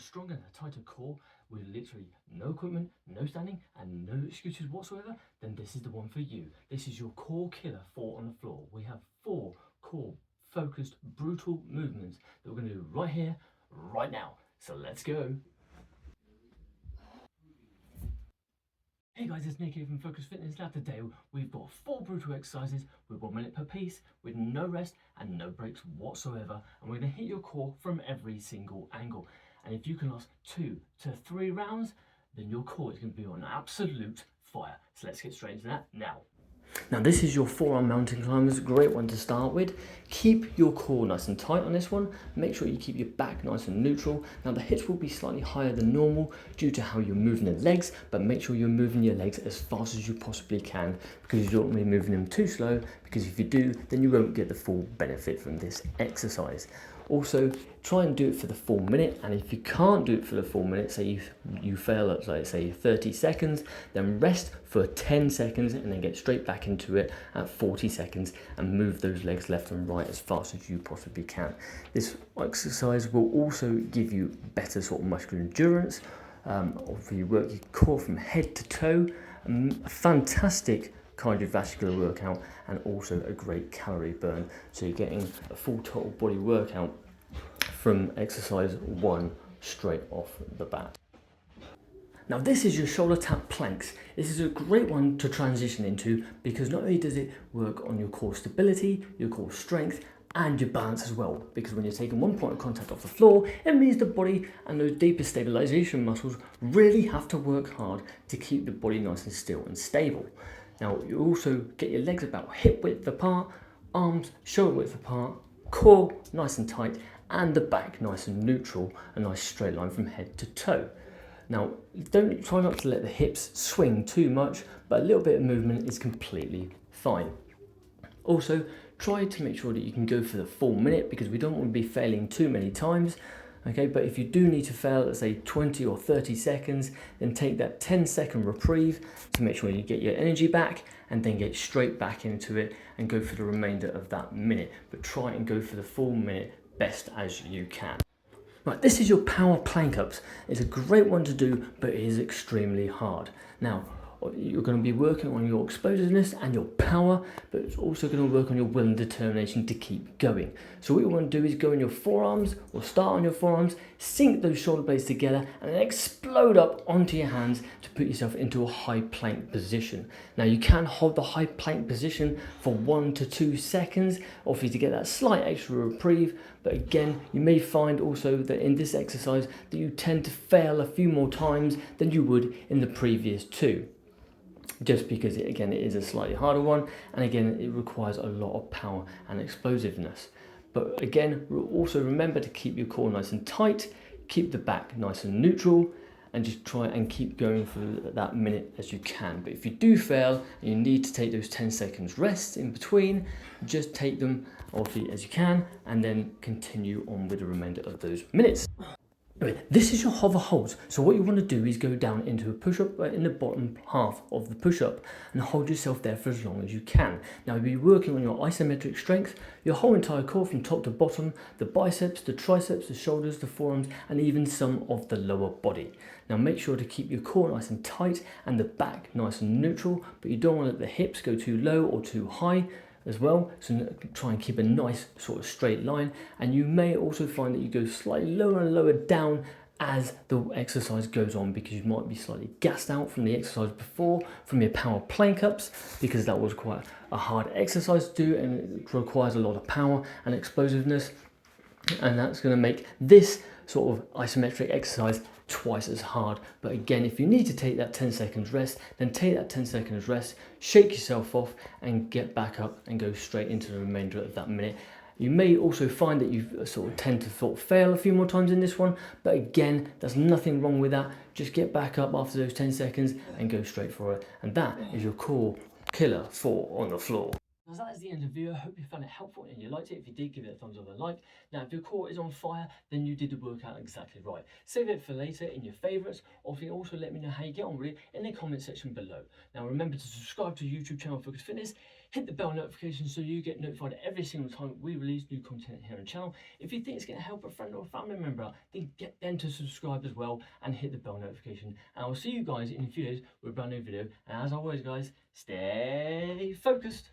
stronger and a tighter core with literally no equipment, no standing, and no excuses whatsoever, then this is the one for you. This is your core killer 4 on the floor. We have 4 core, focused, brutal movements that we're going to do right here, right now. So let's go. Hey guys, it's Nick here from Focus Fitness Lab. Today we've got 4 brutal exercises with 1 minute per piece, with no rest and no breaks whatsoever. And we're going to hit your core from every single angle. And if you can last 2 to 3 rounds, then your core is going to be on absolute fire. So let's get straight into that now. Now this is your forearm mountain climbers, great one to start with. Keep your core nice and tight on this one. Make sure you keep your back nice and neutral. Now the hips will be slightly higher than normal due to how you're moving the legs, but make sure you're moving your legs as fast as you possibly can, because you don't want to be moving them too slow, because if you do, then you won't get the full benefit from this exercise. Also, try and do it for the full minute, and if you can't do it for the full minute, say you fail at, like, say 30 seconds, then rest for 10 seconds and then get straight back into it at 40 seconds and move those legs left and right as fast as you possibly can. This exercise will also give you better sort of muscular endurance. Obviously, you work your core from head to toe. A fantastic cardiovascular workout, and also a great calorie burn, so you're getting a full total body workout from exercise 1 straight off the bat. Now this is your shoulder tap planks. This is a great one to transition into, because not only does it work on your core stability, your core strength, and your balance as well, because when you're taking 1 point of contact off the floor, it means the body and those deeper stabilization muscles really have to work hard to keep the body nice and still and stable. Now you also get your legs about hip width apart, arms shoulder width apart, core nice and tight, and the back nice and neutral, a nice straight line from head to toe. Now try not to let the hips swing too much, but a little bit of movement is completely fine. Also, try to make sure that you can go for the full minute, because we don't want to be failing too many times. Okay, but if you do need to fail, let's say 20 or 30 seconds, then take that 10-second reprieve to make sure you get your energy back, and then get straight back into it and go for the remainder of that minute. But try and go for the full minute best as you can. Right, this is your power plank ups. It's a great one to do, but it is extremely hard. Now, you're going to be working on your explosiveness and your power, but it's also going to work on your will and determination to keep going. So what you want to do is go in your forearms, or start on your forearms, sink those shoulder blades together, and then explode up onto your hands to put yourself into a high plank position. Now you can hold the high plank position for 1 to 2 seconds, obviously to get that slight extra reprieve, but again, you may find also that in this exercise that you tend to fail a few more times than you would in the previous 2. Just because it is a slightly harder one, and again it requires a lot of power and explosiveness. But again, also remember to keep your core nice and tight, keep the back nice and neutral, and just try and keep going for that minute as you can. But if you do fail and you need to take those 10 seconds rest in between, just take them obviously as you can, and then continue on with the remainder of those minutes. Anyway, this is your hover holds. So what you want to do is go down into a push-up in the bottom half of the push-up and hold yourself there for as long as you can. Now you'll be working on your isometric strength, your whole entire core from top to bottom, the biceps, the triceps, the shoulders, the forearms, and even some of the lower body. Now make sure to keep your core nice and tight and the back nice and neutral, but you don't want to let the hips go too low or too high as well, so try and keep a nice sort of straight line. And you may also find that you go slightly lower and lower down as the exercise goes on, because you might be slightly gassed out from the exercise before, from your power plank ups, because that was quite a hard exercise to do and it requires a lot of power and explosiveness, and that's going to make this sort of isometric exercise twice as hard. But again, if you need to take that 10 seconds rest, then take that 10 seconds rest, shake yourself off and get back up and go straight into the remainder of that minute. You may also find that you sort of tend to fail a few more times in this one, but again, there's nothing wrong with that. Just get back up after those 10 seconds and go straight for it. And that is your core killer 4 on the floor. So that is the end of the video. I hope you found it helpful and you liked it. If you did, give it a thumbs up and a like. Now, if your core is on fire, then you did the workout exactly right. Save it for later in your favourites, or if you also let me know how you get on with it in the comment section below. Now, remember to subscribe to YouTube channel Focus Fitness. Hit the bell notification so you get notified every single time we release new content here on the channel. If you think it's going to help a friend or a family member out, then get them to subscribe as well and hit the bell notification. And I will see you guys in a few days with a brand new video. And as always, guys, stay focused.